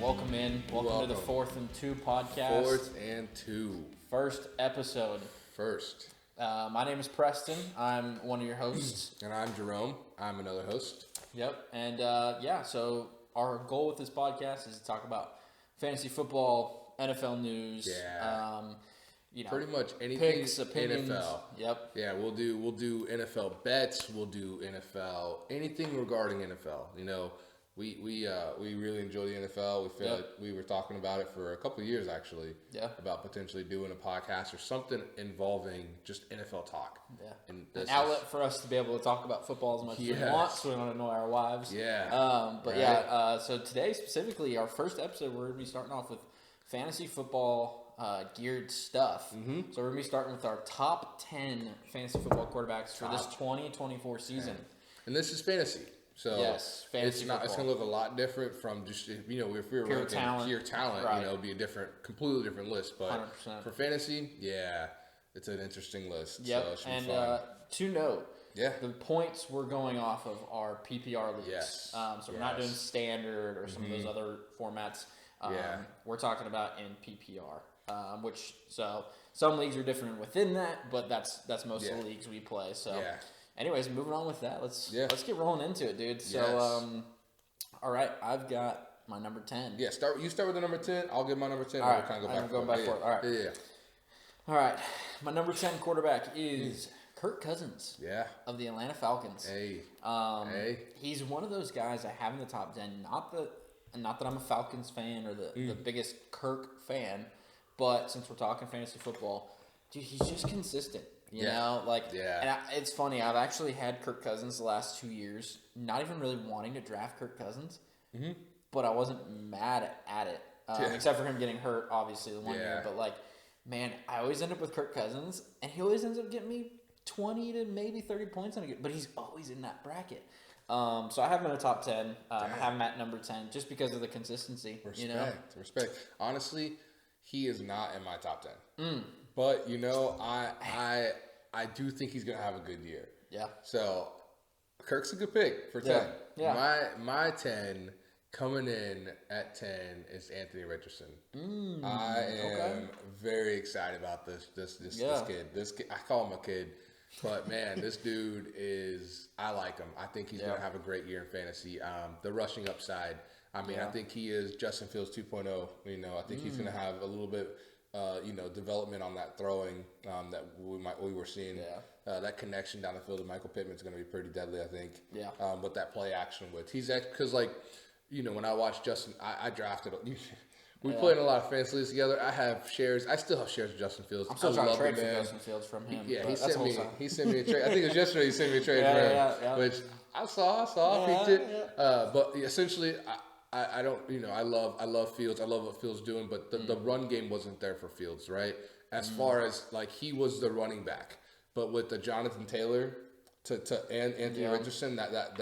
Welcome in. Welcome to the Fourth and Two podcast. Fourth and Two. First episode. My name is Preston. I'm one of your hosts. And I'm Jerome. I'm another host. Yep. And so our goal with this podcast is to talk about fantasy football, NFL news. Yeah. Pretty much anything picks, opinions. NFL. Yep. Yeah, we'll do NFL bets. We'll do NFL, anything regarding NFL. You know, we really enjoy the NFL. We feel like we were talking about it for a couple of years actually. Yeah. About potentially doing a podcast or something involving just NFL talk. Yeah. And an outlet for us to be able to talk about football as much as we want, so we don't annoy our wives. Yeah. So today specifically, our first episode, we're gonna be starting off with fantasy football geared stuff. Mm-hmm. So we're going to be starting with our top 10 fantasy football quarterbacks for this 2024 season. And this is fantasy. So yes, fantasy it's going to look a lot different from just, if we were pure ranking talent. Pure talent, right. It'd be a completely different list. But 100%. For fantasy, yeah, it's an interesting list. Yep. So it should be and fun. To note, yeah, the points we're going off of are PPR leagues. Yes. So we're not doing standard or some of those other formats. We're talking about in PPR. So some leagues are different within that, but that's most of the leagues we play. So, anyways, moving on with that, let's get rolling into it, dude. So, all right, I've got my number 10. Yeah, you start with the number 10. I'll give my number 10. All right, kind of I'm going back and forth. All right, yeah. All right, my number 10 quarterback is Kirk Cousins. Yeah. Of the Atlanta Falcons. Hey. He's one of those guys I have in the top 10. Not that I'm a Falcons fan or the biggest Kirk fan. But since we're talking fantasy football, dude, he's just consistent. You know? And it's funny. I've actually had Kirk Cousins the last 2 years, not even really wanting to draft Kirk Cousins. Mm-hmm. But I wasn't mad at it. Except for him getting hurt, obviously, the one year. But, man, I always end up with Kirk Cousins, and he always ends up getting me 20 to maybe 30 points on a game. But he's always in that bracket. So I have him in the top 10. I have him at number 10 just because of the consistency. Respect. Honestly, he is not in my top 10. But, I do think he's going to have a good year. Yeah. So, Kirk's a good pick for 10. Yeah. My 10 coming in at 10 is Anthony Richardson. I am very excited about this kid. This kid, I call him a kid. But, man, this dude I like him. I think he's going to have a great year in fantasy. The rushing upside, I think he is Justin Fields 2.0. I think he's going to have a little bit, development on that throwing that we were seeing. Yeah. That connection down the field to Michael Pittman's going to be pretty deadly, I think. Yeah. With that play action because when I watch Justin, I drafted. We played in a lot of fantasy leagues together. I still have shares of Justin Fields. I'm still trying to trade for Justin Fields from him. Yeah, he sent me a trade. I think it was yesterday he sent me a trade for him, which I saw, peeked it. But essentially, I don't, I love Fields. I love what Fields doing, but the run game wasn't there for Fields, right? As far as he was the running back, but with the Jonathan Taylor and Anthony Richardson, that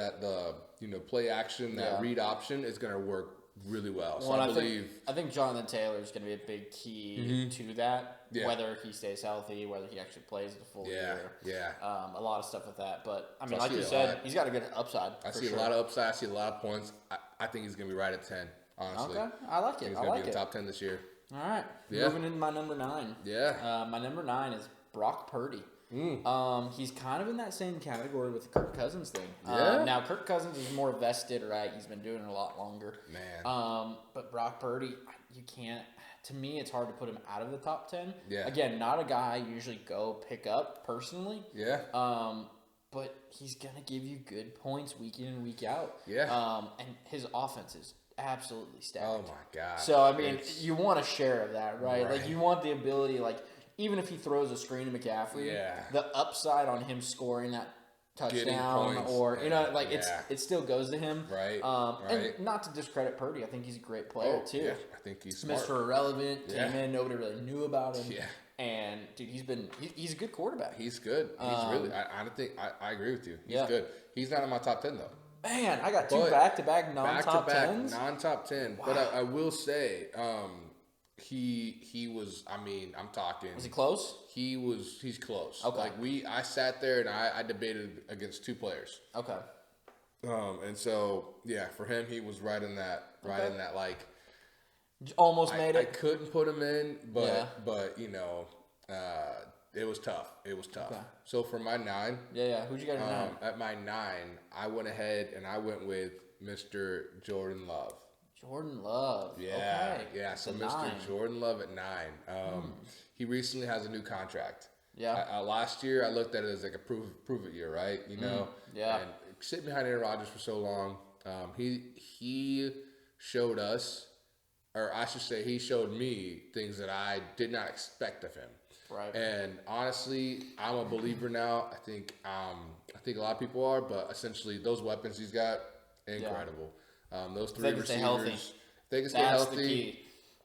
play action, that read option is going to work really well. So I think Jonathan Taylor is going to be a big key to that. Yeah. Whether he stays healthy, whether he actually plays the full year. Yeah. A lot of stuff with that, but like you said, he's got a good upside. I see a lot of upside. I see a lot of points. I think he's going to be right at 10. Honestly. Okay, I like it. He's going to be in the top 10 this year. All right. Moving into my number 9. Yeah. My number 9 is Brock Purdy. He's kind of in that same category with the Kirk Cousins thing. Now, Kirk Cousins is more vested, right? He's been doing it a lot longer. Man. But Brock Purdy, you can't. To me, it's hard to put him out of the top 10. Yeah. Again, not a guy I usually go pick up personally. Yeah. But he's gonna give you good points week in and week out. Yeah. And his offense is absolutely stacked. Oh my God. So you want a share of that, right? You want the ability, even if he throws a screen to McCaffrey, the upside on him scoring that touchdown or it still goes to him. Right. And not to discredit Purdy, I think he's a great player too. Yeah. I think he's smart. Mr. Irrelevant, came in, nobody really knew about him. Yeah. And dude, he's a good quarterback. He's good. He's really. I agree with you. He's good. He's not in my top 10 though. Man, I got two back-to-back non-top 10s. Non-top 10. Wow. But I will say, he was. I'm talking. Was he close? He's close. Okay. I sat there and I debated against 2 players. Okay. And so for him he was right in that Almost made it. I couldn't put him in, but you know, it was tough. It was tough. Okay. So for my 9, Who'd you got at 9? At my 9, I went ahead and I went with Mr. Jordan Love. Jordan Love. Yeah, okay. yeah. So The Mr. 9. Jordan Love at 9. He recently has a new contract. Yeah. Last year, I looked at it as like a prove it year, right? You know. Yeah. And sitting behind Aaron Rodgers for so long, he showed us, or I should say, he showed me things that I did not expect of him. Right. And honestly, I'm a believer now. I think a lot of people are, but essentially, those weapons he's got, incredible. Those 3 receivers, stay healthy. They can stay That's healthy. the key.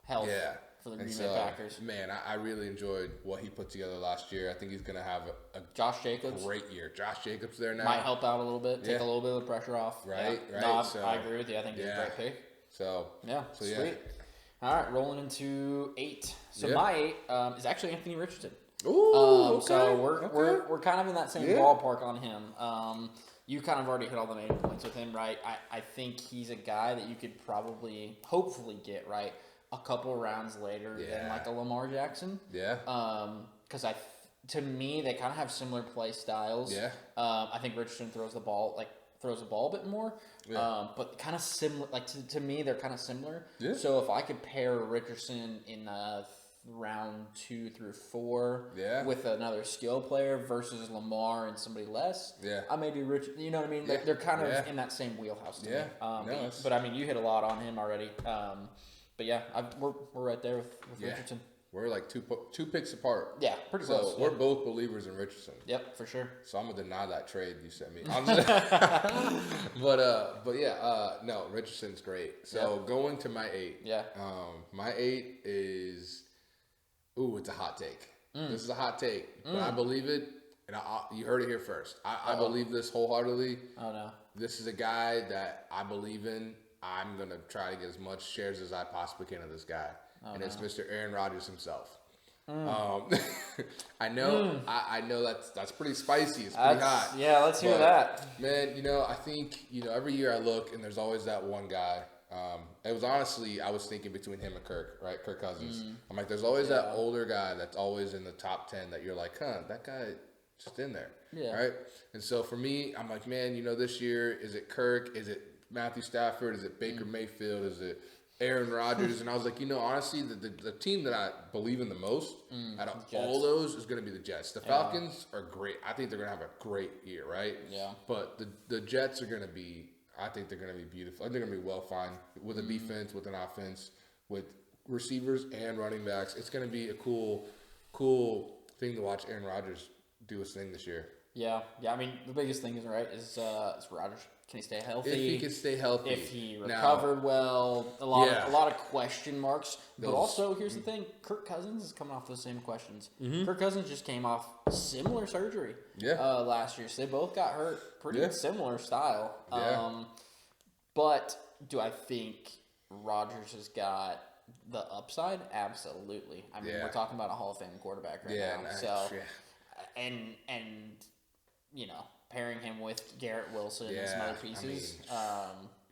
Health. Yeah. For the Green Bay Packers. Man, I really enjoyed what he put together last year. I think he's going to have a Josh Jacobs great year. Josh Jacobs there now. might help out a little bit, take a little bit of the pressure off. Right, yeah. right. No, So, I agree with you. I think he's a great pick. So Sweet. yeah. All right, rolling into 8. So my 8 is actually Anthony Richardson. Ooh, okay. So we're kind of in that same ballpark on him. You kind of already hit all the main points with him, right? I think he's a guy that you could hopefully get right a couple rounds later than like a Lamar Jackson. Yeah. Because to me they kind of have similar play styles. Yeah. I think Richardson throws the ball a bit more. Yeah. But kind of similar. Like to me, they're kind of similar. Yeah. So if I could pair Richardson in round 2 through 4 with another skill player versus Lamar and somebody less, I may do Rich. You know what I mean? They're kind of in that same wheelhouse to me. But I mean, you hit a lot on him already. But yeah, we're right there with Richardson. We're like two picks apart. Yeah, pretty close. So we're both believers in Richardson. Yep, for sure. So I'm gonna deny that trade you sent me. But yeah, no, Richardson's great. So going to my 8. Yeah. My 8 is, it's a hot take. This is a hot take, but I believe it, and you heard it here first. I believe this wholeheartedly. Oh no. This is a guy that I believe in. I'm gonna try to get as much shares as I possibly can of this guy. It's Mr. Aaron Rodgers himself. I know, I know that's pretty spicy. It's pretty hot. Yeah, let's hear that. Man, I think, every year I look and there's always that one guy. It was honestly, I was thinking between him and Kirk Cousins. I'm like, there's always that older guy that's always in the top 10 that you're like, that guy just in there. Yeah. Right? And so for me, I'm like, man, this year, is it Kirk? Is it Matthew Stafford? Is it Baker Mayfield? Is it Aaron Rodgers? And I was like, honestly, the team that I believe in the most out of all those is going to be the Jets. The Falcons are great. I think they're going to have a great year, right? Yeah. But the Jets are going to be, I think they're going to be beautiful. I think they're going to be well fine with a defense, with an offense, with receivers and running backs. It's going to be a cool thing to watch Aaron Rodgers do his thing this year. Yeah. I mean, the biggest thing is Rodgers. Can he stay healthy? If he can stay healthy. If he recovered well. A lot of question marks. But also, here's the thing. Kirk Cousins is coming off those same questions. Kirk Cousins just came off similar surgery last year. So they both got hurt. Pretty similar style. But do I think Rodgers has got the upside? Absolutely. I mean, we're talking about a Hall of Fame quarterback right now. Nice. So, and pairing him with Garrett Wilson and some other pieces.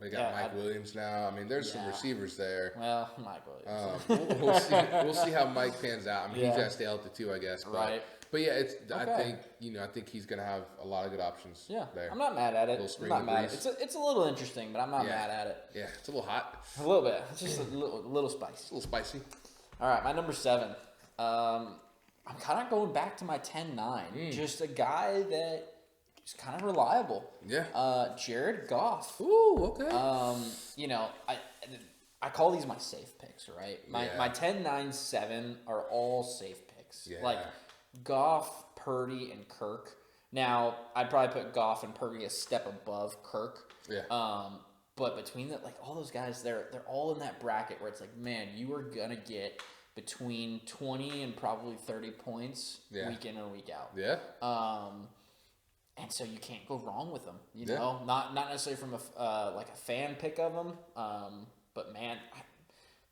We got Mike Williams now. I mean, there's some receivers there. Well, Mike Williams. We'll see how Mike pans out. I mean, he's got to stay healthy too, I guess. But, But yeah, I think he's gonna have a lot of good options. There. I'm not mad at it. I'm not mad. It's a little interesting, but I'm not mad at it. Yeah, it's a little hot. A little bit. It's just a little spicy. A little spicy. All right, my number 7. I'm kind of going back to my 10-9. Just a guy that is kind of reliable. Yeah. Jared Goff. Ooh, okay. I call these my safe picks, right? My 10, 9, 7 are all safe picks. Yeah. Like Goff, Purdy, and Kirk. Now, I'd probably put Goff and Purdy a step above Kirk. Yeah. But between all those guys, they're all in that bracket where it's like, man, you are gonna get between 20 and probably 30 points week in or week out. Yeah. And so you can't go wrong with them. You know, not necessarily from a fan pick of them, but man,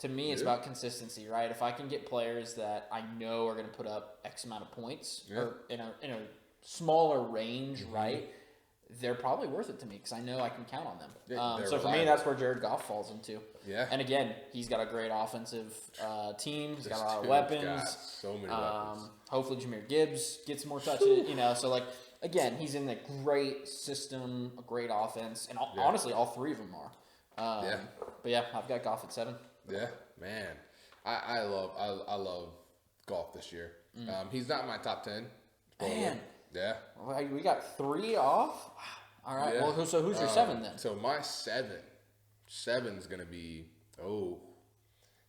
to me it's about consistency, right? If I can get players that I know are going to put up X amount of points or in a smaller range, right? they're probably worth it to me because I know I can count on them. Yeah, so for me, that's where Jared Goff falls into. Yeah. And again, he's got a great offensive team. He's got a lot of Got weapons. so many weapons. Hopefully, Jahmyr Gibbs gets some more touches. So like again, he's in a great system, a great offense, and honestly, all three of them are. But yeah, I've got Goff at 7. Yeah, man, I love Goff this year. He's not my top 10. Man. Yeah. We got 3 off. All right. Yeah. Well, so who's your 7 then? So my seven's gonna be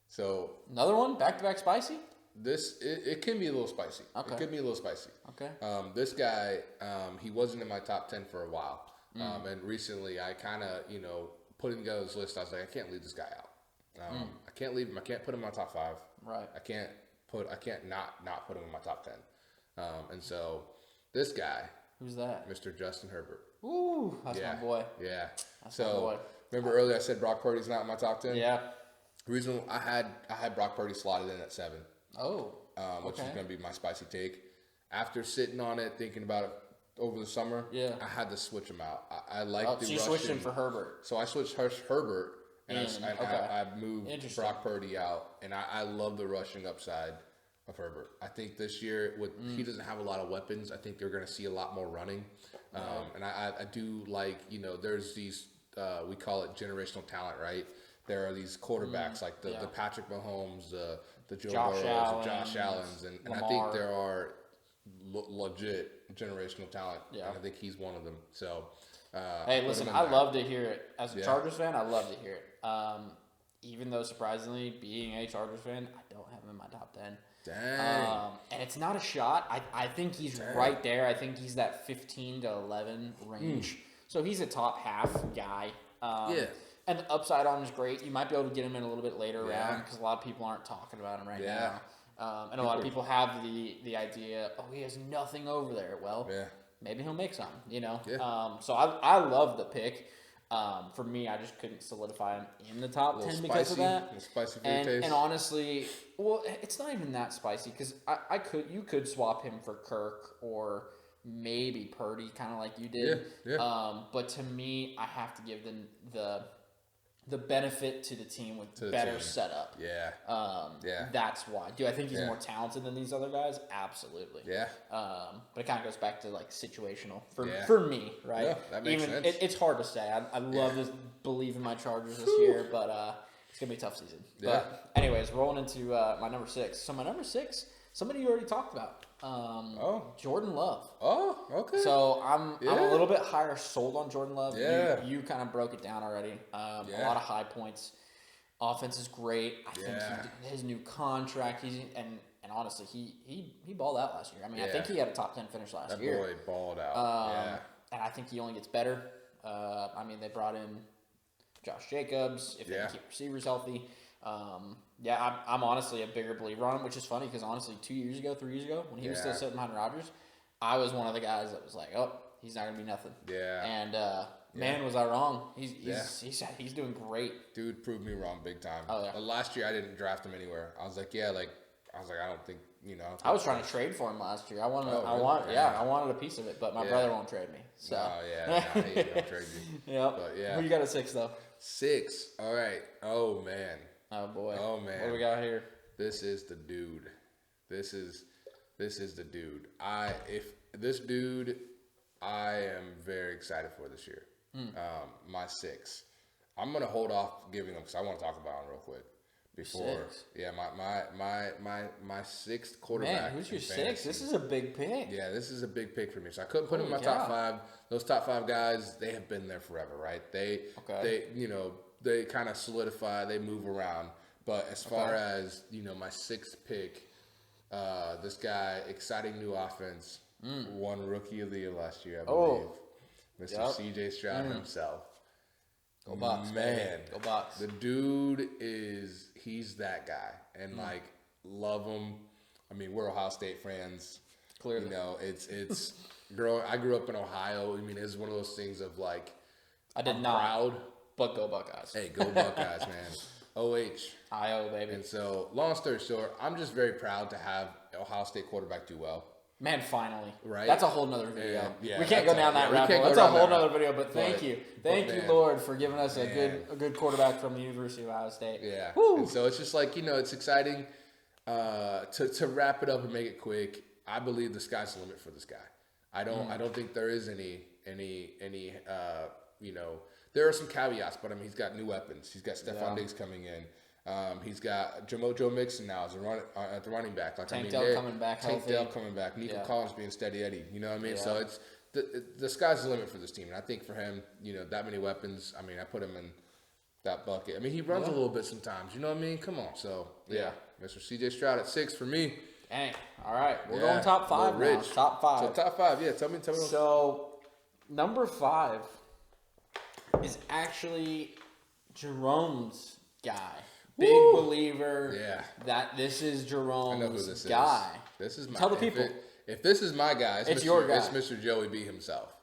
so another one back-to-back spicy. It can be a little spicy. Okay. It could be a little spicy. Okay. This guy, he wasn't in my top 10 for a while, and recently I kind of putting together this list. I was like, I can't leave this guy out. I can't leave him. I can't put him in my top 5. Right. I can't not put him in my top 10. And so this guy, who's that? Mr. Justin Herbert. Ooh, that's my boy. Yeah. That's my boy. Remember earlier I said Brock Purdy's not in my top 10? Yeah. The reason I had Brock Purdy slotted in at 7. Oh. Which is going to be my spicy take. After sitting on it, thinking about it over the summer, I had to switch him out. I like the rushing. So you switched him for Herbert. So I switched Herbert, and I moved Brock Purdy out, and I love the rushing upside of Herbert. I think this year, he doesn't have a lot of weapons. I think they're going to see a lot more running. And I do like, there's these, we call it generational talent, right? There are these quarterbacks like the Patrick Mahomes, the Joe Burrows, the Josh Allens, and I think there are legit generational talent. Yeah. And I think he's one of them. So, hey, listen, I love to hear it. As a Chargers fan, I love to hear it. Even though, surprisingly, being a Chargers fan, I don't have him in my top 10. Dang. And it's not a shot. I think he's right there. I think he's that 15 to 11 range. So he's a top half guy. And the upside on him is great. You might be able to get him in a little bit later round because a lot of people aren't talking about him right now. And a lot of people have the idea, he has nothing over there. Well, maybe he'll make some, So I love the pick. For me, I just couldn't solidify him in the top 10 because of that. Spicy for your taste. And honestly, well, it's not even that spicy because you could swap him for Kirk or maybe Purdy, kind of like you did. But to me, I have to give the benefit to the team with better setup. That's why. Do I think he's more talented than these other guys? Absolutely. But it kind of goes back to like situational for me, right? Yeah, that makes sense. It's hard to say. I love to believe in my Chargers this year, but it's gonna be a tough season. But anyways, rolling into my number 6. So my number 6, somebody you already talked about. Jordan Love. Oh, okay. So I'm a little bit higher sold on Jordan Love. Yeah. You kind of broke it down already. A lot of high points. Offense is great. I think his new contract. And honestly, he balled out last year. I mean, I think he had a top 10 finish last year. That boy balled out. And I think he only gets better. I mean, they brought in Josh Jacobs if they can keep receivers healthy. I'm honestly a bigger believer on him, which is funny because honestly, 3 years ago, when he was still sitting behind Rodgers, I was one of the guys that was like, he's not gonna be nothing. And man, was I wrong? He's doing great. Dude proved me wrong big time. Oh yeah. Last year I didn't draft him anywhere. I was like, I don't think I was trying to trade for him last year. I wanted a piece of it, but my brother won't trade me. So. He ain't gonna trade you. Yep. But yeah. Who you got at 6 though? 6. All right. Oh man. Oh boy. Oh man. What do we got here? This is the dude. This is the dude. I am very excited for this year. My 6. I'm gonna hold off giving them because I want to talk about him real quick. Before, 6. My 6th quarterback. Man, who's your 6? This is a big pick. Yeah, this is a big pick for me. So I couldn't put him in my top 5. Those top 5 guys, they have been there forever, right? They kind of solidify. They move around. But as far as my 6th pick, this guy, exciting new offense, won Rookie of the Year last year, I believe. Mr. C.J. Stroud himself. Go Bucs, man. Go Bucs. The dude he's that guy. And love him. I mean, we're Ohio State fans. Clearly. It's I grew up in Ohio. I mean, it's one of those things of like, I'm proud. But go Buckeyes. Hey, go Buckeyes, man. OH. IO, baby. And so, long story short, I'm just very proud to have Ohio State quarterback do well. Man, finally. Right. That's a whole nother video. And, yeah, we can't go down that rabbit hole. That's a whole nother video, but thank you. Thank you, Lord, for giving us a good quarterback from the University of Ohio State. Yeah. Woo. And so it's just like, it's exciting to wrap it up and make it quick. I believe the sky's the limit for this guy. I don't think there is any there are some caveats, but I mean, he's got new weapons. He's got Stephon Diggs coming in. He's got Joe Mixon now at the running back. Like, Tank Dell coming back healthy. Tank Dell coming back. Nico Collins being steady Eddie. You know what I mean? Yeah. So it's the sky's the limit for this team. And I think for him, that many weapons, I mean, I put him in that bucket. I mean, he runs a little bit sometimes. You know what I mean? Come on. So, yeah. Mr. C.J. Stroud at 6 for me. Dang. All right. We're going top 5 now. Top 5. So, top 5. Yeah. Tell me. So, number 5 is actually Jerome's guy. Big believer that this is Jerome's guy. This is my Tell the people. If this is my guy, it's your guy. It's Mr. Joey B himself.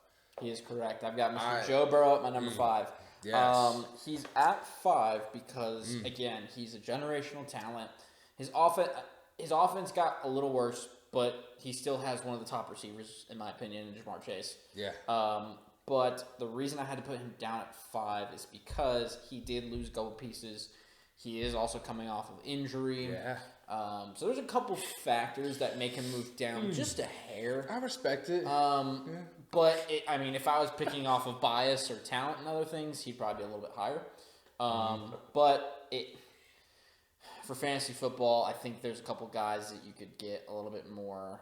He is correct. I've got Mr. Joe Burrow at my number 5. Yes. He's at 5 because again, he's a generational talent. His offense got a little worse, but he still has one of the top receivers, in my opinion, in Ja'Marr Chase. Yeah. But the reason I had to put him down at 5 is because he did lose a couple pieces. He is also coming off of injury. Yeah. So there's a couple factors that make him move down just a hair. I respect it. But, if I was picking off of bias or talent and other things, he'd probably be a little bit higher. But for fantasy football, I think there's a couple guys that you could get a little bit more,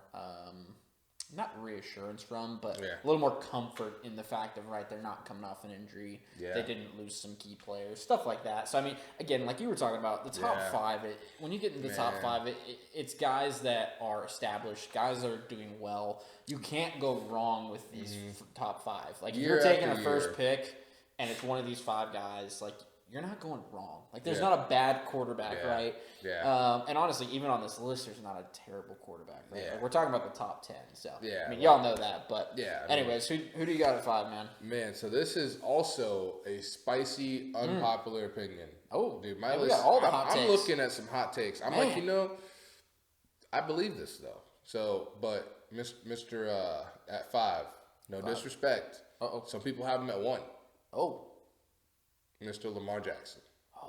not reassurance from, but a little more comfort in the fact of, they're not coming off an injury. Yeah. They didn't lose some key players, stuff like that. So, again, like you were talking about, the top 5, when you get into the top 5, it's guys that are established, guys that are doing well. You can't go wrong with these top 5. Like, if you're taking a first pick and it's one of these 5 guys, like, you're not going wrong. Like, there's not a bad quarterback, right? Yeah. And honestly, even on this list, there's not a terrible quarterback, right? Yeah. Like, we're talking about the top 10, so. Yeah. Y'all know that, but. Yeah. Anyways, who do you got at 5, man? Man, so this is also a spicy, unpopular opinion. Oh, dude, my we list. got all the hot takes. I'm looking at some hot takes. I'm like, I believe this though. So, but Mr. At 5, no disrespect. Some people have him at 1. Oh. Mr. Lamar Jackson.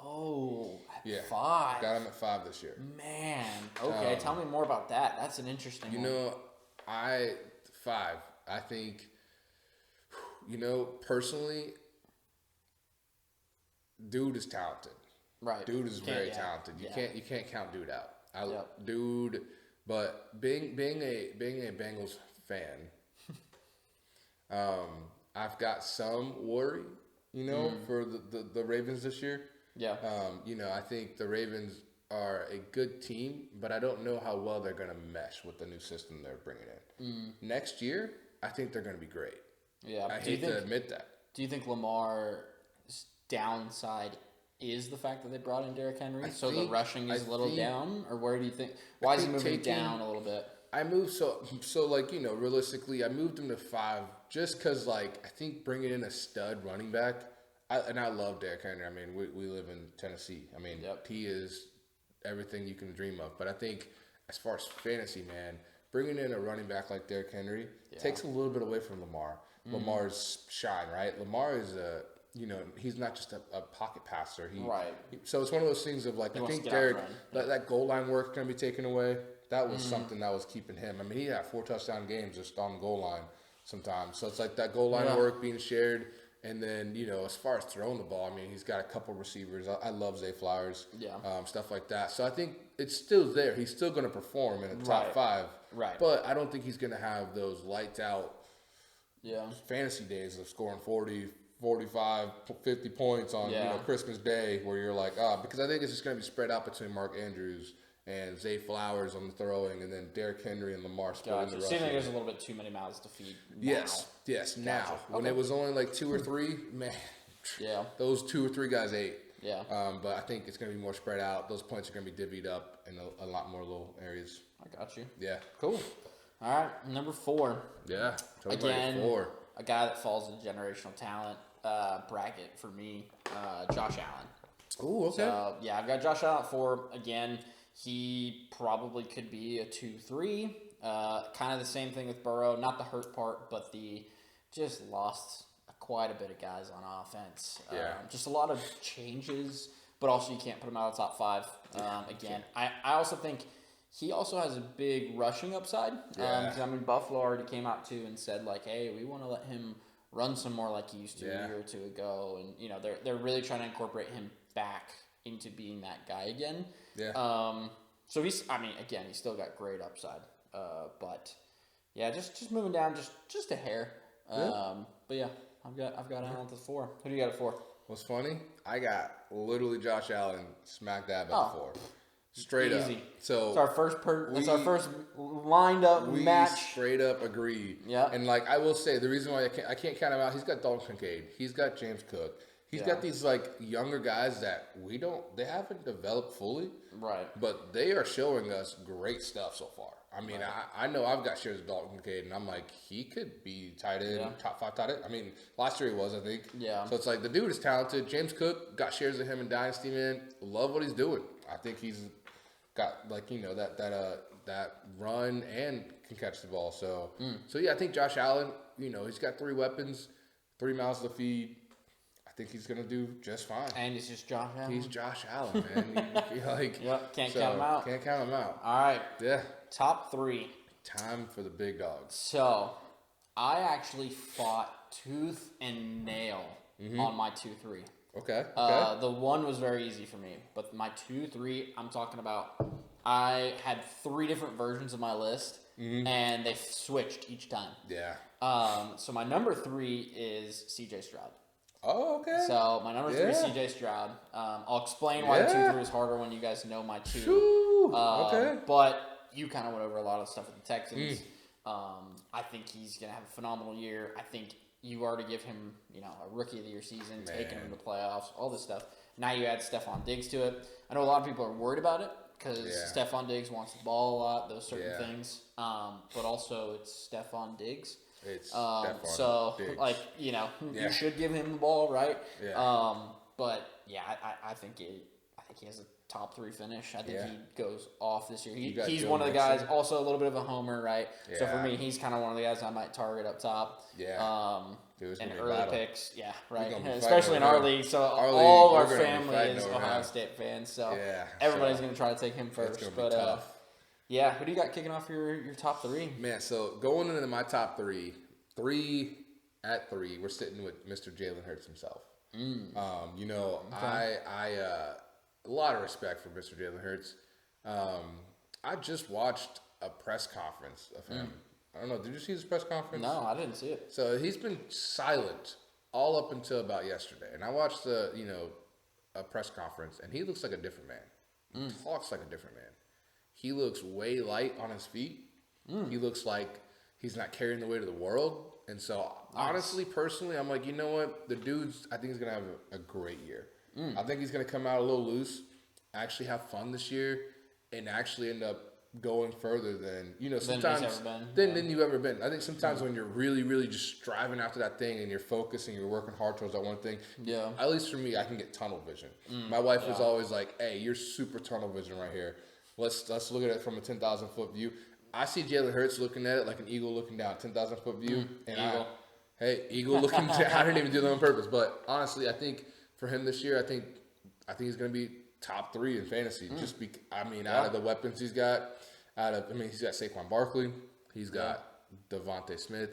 Oh, at 5. Got him at 5 this year. Man, okay. Tell me more about that. That's an interesting one. 5. I think, personally, dude is talented. Right. Dude is very talented. You can't count dude out. Dude, but being a Bengals fan, I've got some worry. For the Ravens this year. Yeah. I think the Ravens are a good team, but I don't know how well they're going to mesh with the new system they're bringing in. Next year, I think they're going to be great. Yeah. I hate to admit that. Do you think Lamar's downside is the fact that they brought in Derrick Henry? The rushing is a little down? Or where do you think? Why is he moving down a little bit? I moved realistically, I moved him to 5 just because, I think bringing in a stud running back, I love Derrick Henry. We live in Tennessee. He is everything you can dream of. But I think as far as fantasy, man, bringing in a running back like Derrick Henry takes a little bit away from Lamar. Lamar's shine, right? Lamar is he's not just a pocket passer. So it's one of those things of I think Derrick, that goal line work going to be taken away. That was something that was keeping him. He had 4 touchdown games just on the goal line sometimes. So it's like that goal line work being shared. And then, as far as throwing the ball, he's got a couple receivers. I love Zay Flowers. Yeah. Stuff like that. So I think it's still there. He's still going to perform in the top 5. Right. But I don't think he's going to have those lights out fantasy days of scoring 40, 45, 50 points on Christmas Day where you're like, because I think it's just going to be spread out between Mark Andrews and Zay Flowers on the throwing, and then Derrick Henry and Lamar splitting the rushing. Seems like there's a little bit too many mouths to feed now. Yes, now. When it was only 2 or 3, man, those 2 or 3 guys ate. Yeah. But I think it's going to be more spread out. Those points are going to be divvied up in a lot more little areas. I got you. Yeah. Cool. All right, number 4. Yeah. Again, a guy that falls in generational talent bracket for me, Josh Allen. Oh, okay. So, I've got Josh Allen at 4. Again, he probably could be a 2-3. Kind of the same thing with Burrow. Not the hurt part, but the just lost quite a bit of guys on offense. Yeah. Just a lot of changes, but also you can't put him out of the top 5. Again, I also think he also has a big rushing upside. Because, Buffalo already came out too and said, like, hey, we want to let him run some more like he used to a year or 2 ago. And, they're really trying to incorporate him back into being that guy again. Yeah. So he's still got great upside. But yeah, just moving down just a hair. But yeah, I've got Allen at 4. Who do you got at 4? What's funny? I got literally Josh Allen smack dab at the 4. Straight easy. up. So it's our first that's our first lined up match. We straight up agree. Yeah. And like I will say, the reason why I can't count him out, he's got Dalton Kincaid. He's got James Cook. He's got these like younger guys that they haven't developed fully. Right. But they are showing us great stuff so far. I mean, I know I've got shares of Dalton Kincaid, and I'm like, he could be tight end, top 5 tight end. I mean, last year he was, I think. Yeah. So it's like the dude is talented. James Cook, got shares of him in Dynasty, man. Love what he's doing. I think he's got that run and can catch the ball. So yeah, I think Josh Allen, he's got 3 weapons, 3 mouths to feed. I think he's gonna do just fine. And he's just Josh Allen. He's Josh Allen, man. Can't count him out. Can't count him out. All right. Yeah. Top 3. Time for the big dogs. So, I actually fought tooth and nail on my 2-3. Okay. The 1 was very easy for me, but my 2-3, I'm talking about. I had 3 different versions of my list, and they switched each time. Yeah. So my number 3 is C.J. Stroud. Oh, okay. So my number 3 is C.J. Stroud. I'll explain why the 2-3 is harder when you guys know my 2. Okay. But you kind of went over a lot of stuff with the Texans. I think he's going to have a phenomenal year. I think you already give him, a Rookie of the Year season, taking him to the playoffs, all this stuff. Now you add Stephon Diggs to it. I know a lot of people are worried about it because Stephon Diggs wants the ball a lot, those certain things. But also it's Stephon Diggs. It's Stephon Diggs. You should give him the ball, right? Yeah. But yeah, I think he has a top 3 finish. I think he goes off this year. He's one of the guys, also a little bit of a homer, right? Yeah. So for me, he's kind of one of the guys I might target up top. Yeah. And early picks. Yeah, right. Especially in our league. So all our family is Ohio State fans. So everybody's going to try to take him first. But tough. Yeah, who do you got kicking off your top 3? Man, so going into my top 3, 3 at 3, we're sitting with Mr. Jalen Hurts himself. A lot of respect for Mr. Jalen Hurts. I just watched a press conference of him. I don't know. Did you see his press conference? No, I didn't see it. So he's been silent all up until about yesterday. And I watched a press conference, and he looks like a different man. He talks like a different man. He looks way light on his feet. He looks like he's not carrying the weight of the world. And so, honestly, personally, I'm like, you know what? The dude's, I think he's going to have a great year. I think he's going to come out a little loose, actually have fun this year, and actually end up going further than, sometimes than you've ever been. I think sometimes when you're really, really just striving after that thing and you're focused and you're working hard towards that one thing, at least for me, I can get tunnel vision. My wife was always like, hey, you're super tunnel vision right here. Let's look at it from a 10,000-foot view. I see Jalen Hurts looking at it like an eagle looking down, 10,000-foot view. And eagle looking down. I didn't even do that on purpose. But honestly, I think for him this year, I think he's going to be top 3 in fantasy. Out of the weapons he's got, he's got Saquon Barkley. He's got Devontae Smith,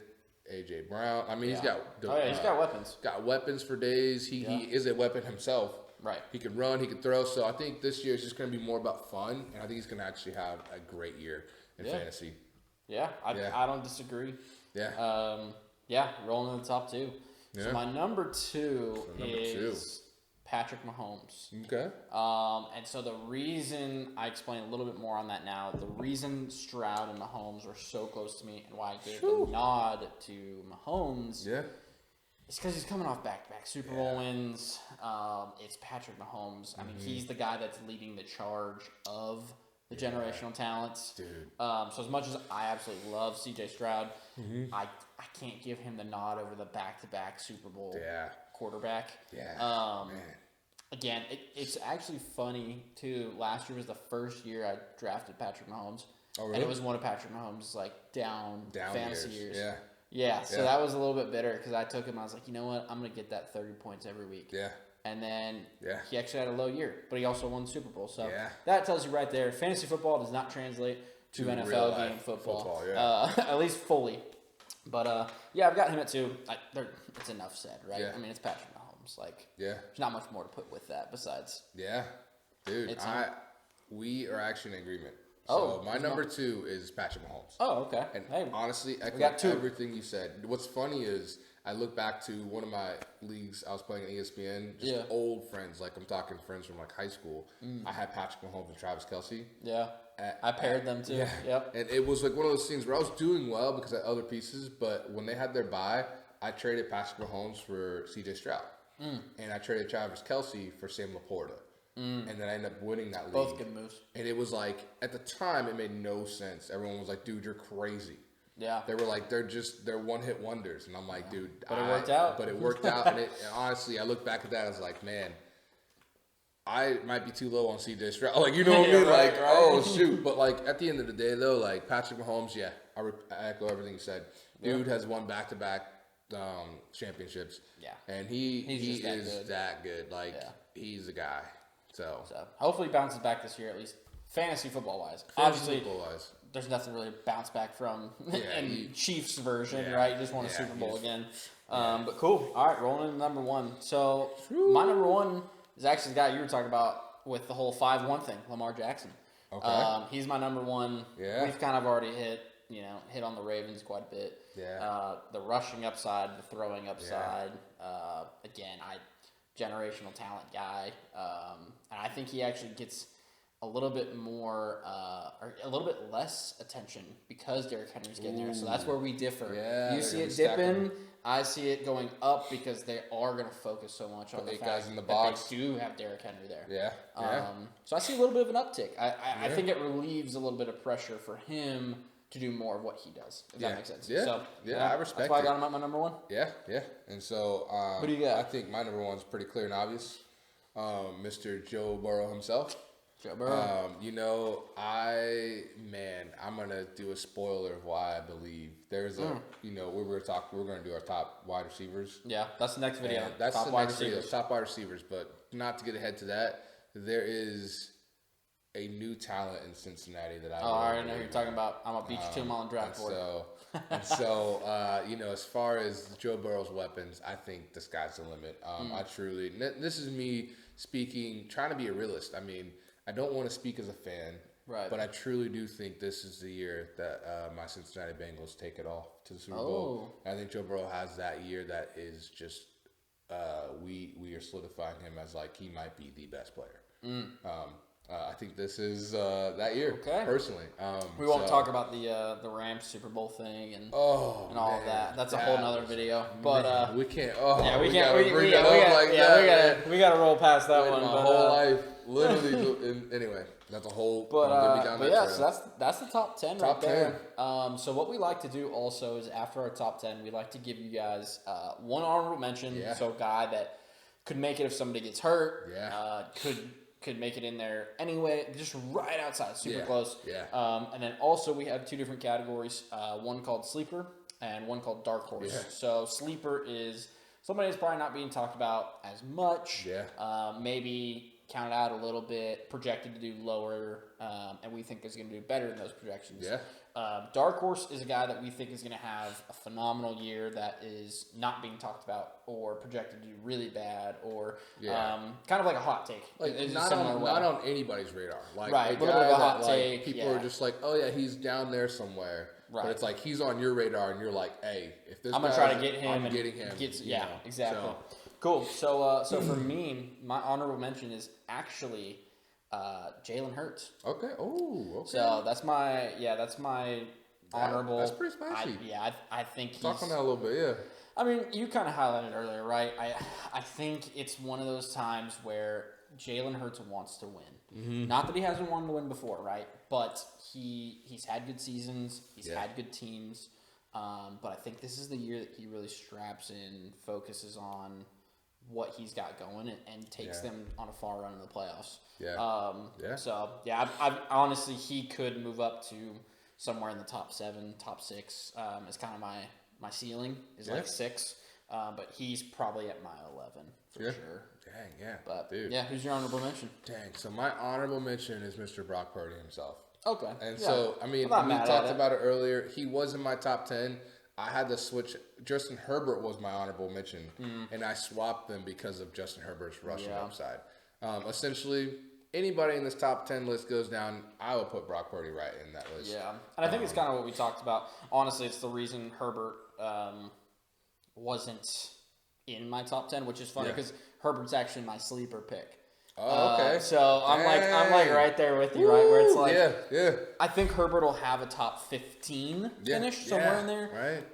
A.J. Brown. He's got he's got weapons. Got weapons for days. He is a weapon himself. Right. He can run, he can throw. So I think this year is just going to be more about fun, and I think he's going to actually have a great year in fantasy. Yeah, I don't disagree. Yeah. Rolling in the top 2. Yeah. So my number 2 is Patrick Mahomes. Okay. And so the reason, I explain a little bit more on that now, the reason Stroud and Mahomes were so close to me and why I gave the nod to Mahomes it's because he's coming off back-to-back Super Bowl wins. It's Patrick Mahomes. He's the guy that's leading the charge of the generational talents. Dude. So as much as I absolutely love C.J. Stroud, I can't give him the nod over the back-to-back Super Bowl quarterback. Yeah. Man. Again, it's actually funny, too. Last year was the first year I drafted Patrick Mahomes. Oh, really? And it was one of Patrick Mahomes' like down fantasy years. Yeah. Yeah, so that was a little bit bitter because I took him. I was like, you know what? I'm going to get that 30 points every week. Yeah. And then he actually had a low year, but he also won the Super Bowl. So that tells you right there, fantasy football does not translate to NFL game football. At least fully. But, I've got him at 2. It's enough said, right? Yeah. I mean, it's Patrick Mahomes. Like, there's not much more to put with that besides. Yeah. Dude, we are actually in agreement. So my number 2 is Patrick Mahomes. Oh, okay. And honestly, echo everything you said. What's funny is I look back to one of my leagues I was playing at ESPN, just old friends, like I'm talking friends from like high school. I had Patrick Mahomes and Travis Kelce. Yeah. I paired them too. Yeah. Yep. And it was like one of those things where I was doing well because I had other pieces, but when they had their bye, I traded Patrick Mahomes for CJ Stroud. And I traded Travis Kelce for Sam Laporta. And then I ended up winning that league. Both good moves. And it was like, at the time, it made no sense. Everyone was like, dude, you're crazy. Yeah. They were like, they're one-hit wonders. And I'm like, dude. But it worked out. But it worked out. And honestly, I look back at that, I was like, man, I might be too low on CJ Stroud. Like, you know what I mean? Right. Oh, shoot. But, like, at the end of the day, though, like, Patrick Mahomes, I echo everything you said. Dude has won back-to-back championships. Yeah. And he is that good. Like, he's a guy. So hopefully he bounces back this year, at least fantasy football wise. Obviously, there's nothing really to bounce back from in Chiefs version, right? You just won a Super Bowl again. But cool. All right, rolling into number 1. So my number 1 is actually the guy you were talking about with the whole 5-1 thing, Lamar Jackson. Okay. He's my number 1. Yeah. We've kind of already hit on the Ravens quite a bit. Yeah. The rushing upside, the throwing upside. Again, generational talent guy, and I think he actually gets a little bit more, or a little bit less attention because Derrick Henry's getting there. So that's where we differ. Yeah, you see it dipping. I see it going up because they are going to focus so much on the fact guys in the that box. they do have Derrick Henry there. Yeah. So I see a little bit of an uptick. I think it relieves a little bit of pressure for him to do more of what he does, if that makes sense. Yeah, so, I respect that's why I got him at my number 1. Yeah. And so what do you got? I think my number 1 is pretty clear and obvious. Mr. Joe Burrow himself. Joe Burrow. I'm going to do a spoiler of why I believe. There's a, we're going to do our top wide receivers. Yeah, that's the next video. That's top wide receivers. Top wide receivers, but not to get ahead to that, there is a new talent in Cincinnati that I already know who you're talking about. I'm going to beat you to him on the draft board. So, as far as Joe Burrow's weapons, I think the sky's the limit. This is me speaking, trying to be a realist. I mean, I don't want to speak as a fan, right? But I truly do think this is the year that my Cincinnati Bengals take it all to the Super Bowl. I think Joe Burrow has that year that is just, we are solidifying him as like he might be the best player. I think this is that year, personally. We won't talk about the Rams Super Bowl thing and all of that. That's a whole nother video. But we can't. We got to roll past that one. My whole life, literally. Anyway, that's a whole. So that's the top 10 right there. So what we like to do also is after our top 10, we like to give you guys one honorable mention. Yeah. So a guy that could make it if somebody gets hurt. Yeah. Could make it in there anyway, just right outside, super close. Yeah. And then also we have 2 different categories, one called Sleeper and one called Dark Horse. Yeah. So Sleeper is somebody that's probably not being talked about as much. Yeah. Maybe counted out a little bit, projected to do lower, and we think is going to do better than those projections. Yeah. Dark Horse is a guy that we think is going to have a phenomenal year that is not being talked about or projected to do really bad or kind of like a hot take. Like not on anybody's radar. Like right, a little guy bit of a that hot take. People are just like, oh yeah, he's down there somewhere. Right. But it's like he's on your radar and you're like, hey, if this I'm going to try to get him. I'm getting him. Exactly. So. Cool. So for me, my honorable mention is actually Jalen Hurts. Okay. Oh, okay. So that's my honorable. That's pretty spicy. I think he's... Talk on that a little bit, yeah. I mean, you kind of highlighted earlier, right? I think it's one of those times where Jalen Hurts wants to win. Mm-hmm. Not that he hasn't wanted to win before, right? But he's had good seasons. He's had good teams. But I think this is the year that he really straps in, focuses on what he's got going and takes them on a far run in the playoffs. Yeah. So I honestly, he could move up to somewhere in the top 7, top 6. Is kind of my ceiling is like 6. But he's probably at my 11 for sure. Dang, yeah. But dude. Yeah, who's your honorable mention? Dang. So my honorable mention is Mr. Brock Purdy himself. Okay. And so, I mean, we talked about it earlier. He was in my top 10. I had to switch. Justin Herbert was my honorable mention, and I swapped them because of Justin Herbert's rushing upside. Essentially, anybody in this top 10 list goes down, I would put Brock Purdy right in that list. Yeah, and I think it's kind of what we talked about. Honestly, it's the reason Herbert wasn't in my top 10, which is funny because Herbert's actually my sleeper pick. Oh, okay. So I'm like right there with you, right? Where it's like, yeah. I think Herbert will have a top 15 finish somewhere in there. Right.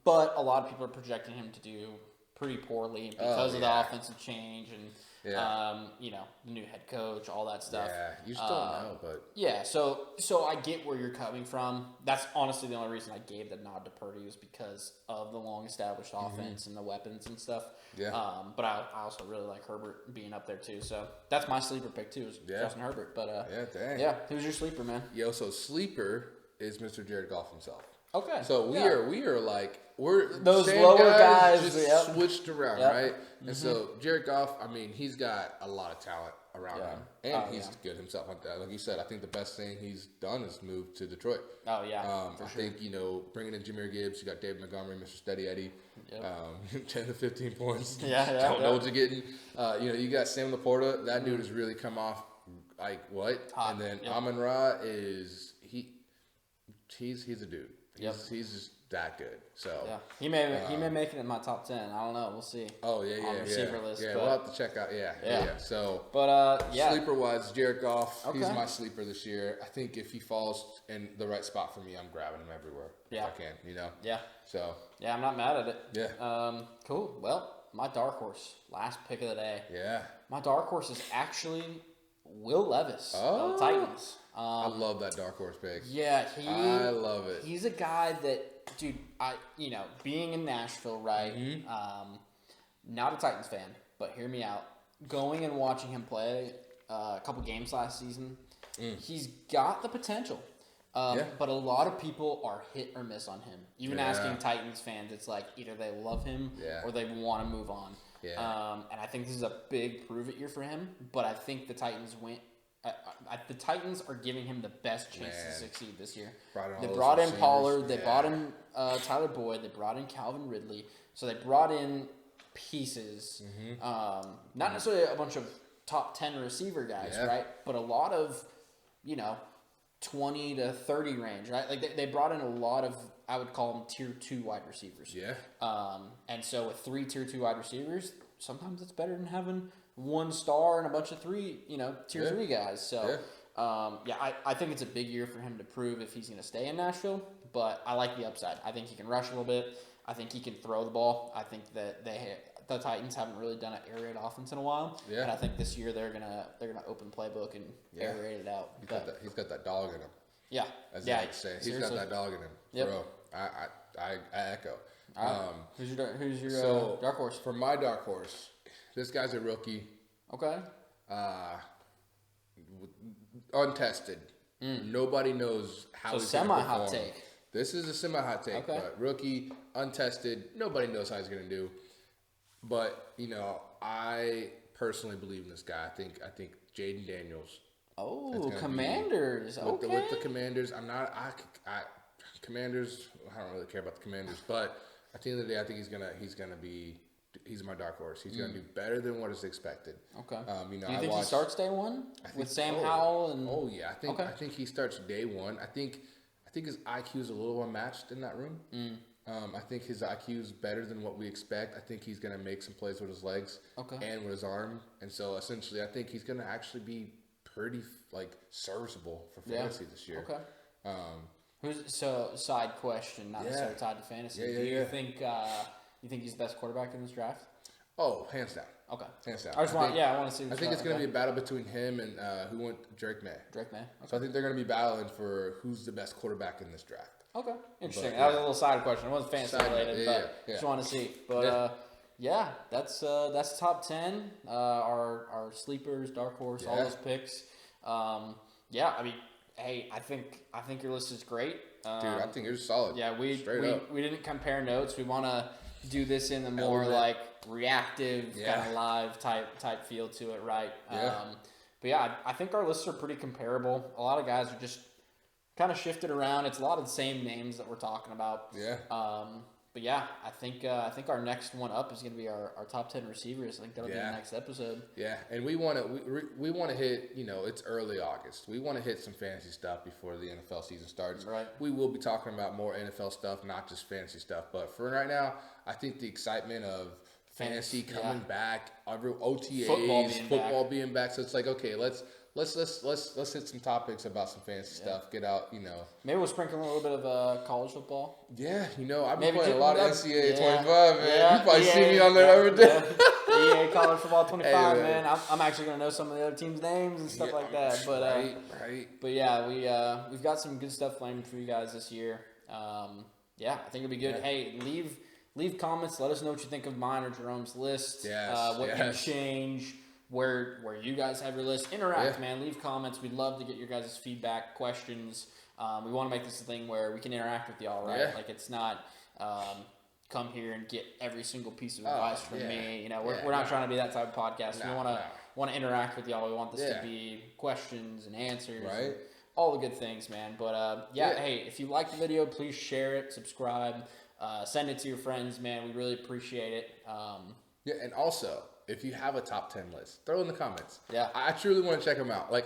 But a lot of people are projecting him to do pretty poorly because of the offensive change and the new head coach, all that stuff. Yeah, you just don't know, but yeah. So I get where you're coming from. That's honestly the only reason I gave the nod to Purdy was because of the long established offense and the weapons and stuff. Yeah. But I also really like Herbert being up there too. So that's my sleeper pick too, is Justin Herbert. But who's your sleeper, man? Yo, so sleeper is Mr. Jared Goff himself. Okay. So we are like those lower guys just switched around, right? And so Jared Goff, I mean, he's got a lot of talent around him, and he's good himself. Like you said, I think the best thing he's done is move to Detroit. Oh yeah, I think bringing in Jahmyr Gibbs, you got David Montgomery, Mr. Steady Eddie, 10 to 15 points. Don't know what you're getting. You got Sam Laporta. That dude has really come off like what? And then Amon-Ra is he's a dude. He's just that good. So he may make it in my top 10. I don't know. We'll see. Oh yeah, on the receiver list. Yeah, we'll have to check out. Yeah. So, but sleeper wise, Jared Goff. Okay. He's my sleeper this year. I think if he falls in the right spot for me, I'm grabbing him everywhere if I can. Yeah. So. Yeah, I'm not mad at it. Yeah. Cool. Well, my dark horse, last pick of the day. Yeah. My dark horse is actually Will Levis of the Titans. I love that dark horse pick. Yeah, I love it. He's a guy that, dude, being in Nashville, right? Not a Titans fan, but hear me out. Going and watching him play a couple games last season, he's got the potential. But a lot of people are hit or miss on him. Even asking Titans fans, it's like either they love him or they want to move on. Yeah. And I think this is a big prove-it year for him. But I think the Titans went. The Titans are giving him the best chance to succeed this year. They brought in Pollard. They brought in Tyler Boyd. They brought in Calvin Ridley. So they brought in pieces. Not necessarily a bunch of top 10 receiver guys, right? But a lot of, 20 to 30 range, right? Like they brought in a lot of, I would call them tier 2 wide receivers. Yeah. And so with 3 tier 2 wide receivers, sometimes it's better than having one star and a bunch of tier 3 guys. So, I think it's a big year for him to prove if he's going to stay in Nashville, but I like the upside. I think he can rush a little bit. I think he can throw the ball. I think that the Titans haven't really done an air raid offense in a while. Yeah. And I think this year they're gonna open playbook and air raid it out. He's got that dog in him. Yeah. As I like to say. He's got that dog in him. Yep. Bro, I echo. Who's your dark horse? For my dark horse, this guy's a rookie. Okay. Untested. Nobody knows how he's going to perform. Semi-hot take. This is a semi-hot take, but rookie, untested, nobody knows how he's going to do. But, I personally believe in this guy. I think Jaden Daniels. Oh, Commanders. With the Commanders, Commanders, I don't really care about the Commanders, but at the end of the day, I think he's my dark horse. He's going to do better than what is expected. Okay. Do you think he starts day one with Sam Howell? I think he starts day one. I think his IQ is a little unmatched in that room. I think his IQ is better than what we expect. I think he's going to make some plays with his legs and with his arm. And so, essentially, I think he's going to actually be pretty, serviceable for fantasy this year. Okay. Side question, not necessarily tied to fantasy. Do you think he's the best quarterback in this draft? Oh, hands down. Okay. Hands down. I want to see. I think it's going to be a battle between him and who went Drake May. Drake May. Okay. So I think they're going to be battling for who's the best quarterback in this draft. Okay. Interesting. That was a little side question. It wasn't fantasy related, but just want to see. But yeah, that's top 10. Our sleepers, dark horse, all those picks. Yeah, I mean, hey, I think your list is great. Dude, I think you're solid. Yeah, we didn't compare notes. We want to do this in the more like reactive, kind of live type feel to it, right? Yeah. But yeah, I think our lists are pretty comparable. A lot of guys are just kind of shifted around. It's a lot of the same names that we're talking about. Yeah. But yeah, I think our next one up is going to be our top 10 receivers. I think that'll be the next episode. Yeah, and we want to hit. It's early August. We want to hit some fantasy stuff before the NFL season starts. Right. We will be talking about more NFL stuff, not just fantasy stuff. But for right now, I think the excitement of fantasy coming back, OTAs, football being back. So it's like, okay, let's hit some topics about some fantasy stuff. Get out, Maybe we'll sprinkle in a little bit of college football. Yeah, I've been playing a lot of NCAA 25, man. You probably see me on there every day. EA college football 25, man. I'm actually gonna know some of the other teams' names and stuff like that. But right. But yeah, we've got some good stuff planned for you guys this year. Yeah, I think it'll be good. Yeah. Hey, leave comments. Let us know what you think of mine or Jerome's list. What can change. Where you guys have your list. Interact, man. Leave comments. We'd love to get your guys' feedback, questions. We want to make this a thing where we can interact with y'all, right? Like, it's not come here and get every single piece of advice from me. We're not trying to be that type of podcast. We want to interact with y'all. We want this to be questions and answers. Right. And all the good things, man. But, hey, if you like the video, please share it, subscribe, send it to your friends, man. We really appreciate it. And also, if you have a top 10 list, throw it in the comments. Yeah. I truly want to check them out. Like,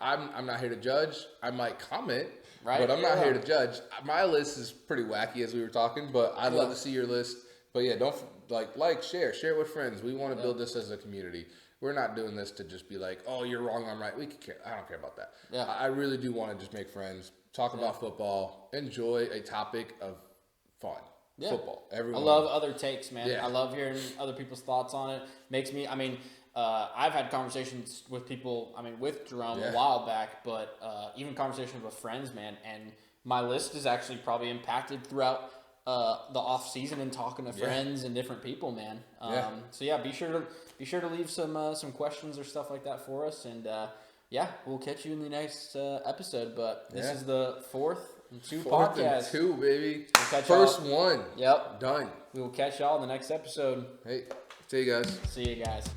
I'm not here to judge. I might comment, but I'm not here to judge. My list is pretty wacky, as we were talking, but I'd love to see your list. But yeah, don't share it with friends. We want to build this as a community. We're not doing this to just be like, oh, you're wrong, I'm right. We could care. I don't care about that. Yeah. I really do want to just make friends, talk about football, enjoy a topic of fun. Yeah. Football. Everyone. I love other takes, man. Yeah. I love hearing other people's thoughts on it. Makes me, I've had conversations with people, with Jerome a while back, but even conversations with friends, man. And my list is actually probably impacted throughout the off season and talking to friends and different people, man. So yeah, be sure to leave some questions or stuff like that for us. And we'll catch you in the next episode. But this is the fourth and two podcast. 2, baby. We'll First one. Yep. Done. We will catch y'all in the next episode. Hey, see you guys. See you guys.